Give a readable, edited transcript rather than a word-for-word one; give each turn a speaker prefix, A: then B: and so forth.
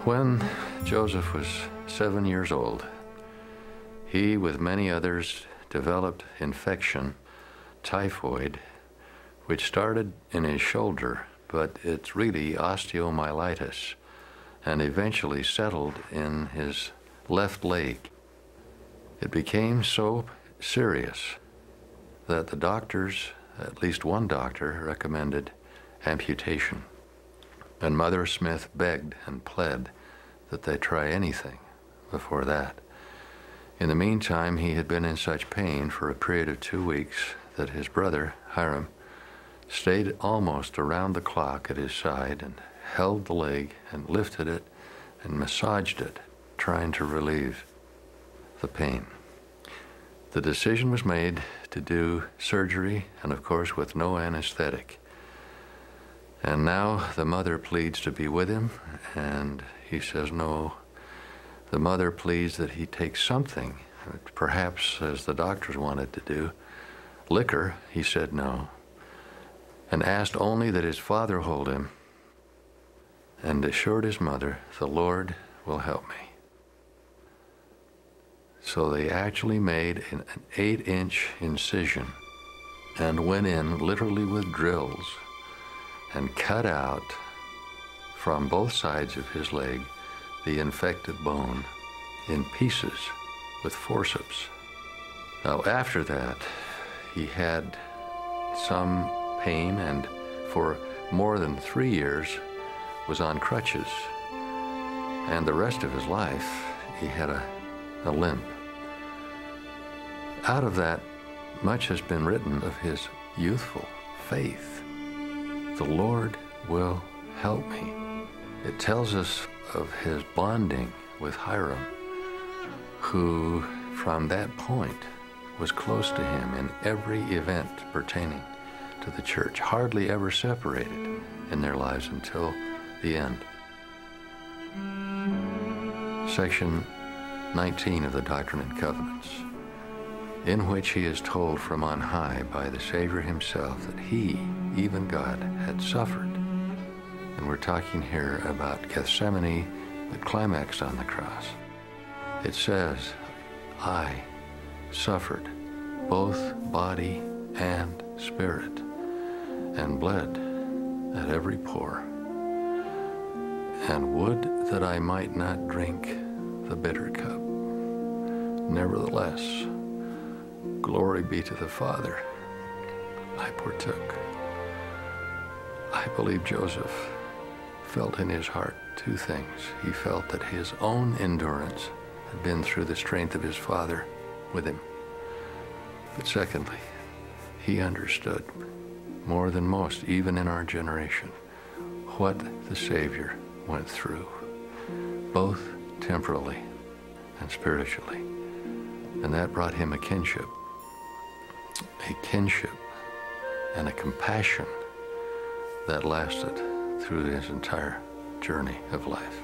A: When Joseph was 7 years old, he, with many others, developed infection, typhoid, which started in his shoulder, but it's really osteomyelitis, and eventually settled in his left leg. It became so serious that the doctors, at least one doctor, recommended amputation. And Mother Smith begged and pled that they try anything before that. In the meantime, he had been in such pain for a period of 2 weeks that his brother, Hiram, stayed almost around the clock at his side and held the leg and lifted it and massaged it, trying to relieve the pain. The decision was made to do surgery, and of course with no anesthetic. And now the mother pleads to be with him, and he says no. The mother pleads that he take something, perhaps as the doctors wanted to do. Liquor, he said no, and asked only that his father hold him, and assured his mother, "The Lord will help me." So they actually made an 8-inch incision and went in literally with drills and cut out from both sides of his leg the infected bone in pieces with forceps. Now after that, he had some pain, and for more than 3 years was on crutches, and the rest of his life he had a limp. Out of that, much has been written of his youthful faith. The Lord will help me. It tells us of his bonding with Hiram, who from that point was close to him in every event pertaining to the church, hardly ever separated in their lives until the end. Section 19 of the Doctrine and Covenants, in which he is told from on high by the Savior himself that he, even God, had suffered. And we're talking here about Gethsemane that climaxed on the cross. It says, "I suffered both body and spirit, and bled at every pore, and would that I might not drink the bitter cup. Nevertheless, glory be to the Father, I partook." I believe Joseph felt in his heart two things. He felt that his own endurance had been through the strength of his father with him. But secondly, he understood more than most, even in our generation, what the Savior went through, both temporally and spiritually. And that brought him a kinship and a compassion that lasted through his entire journey of life.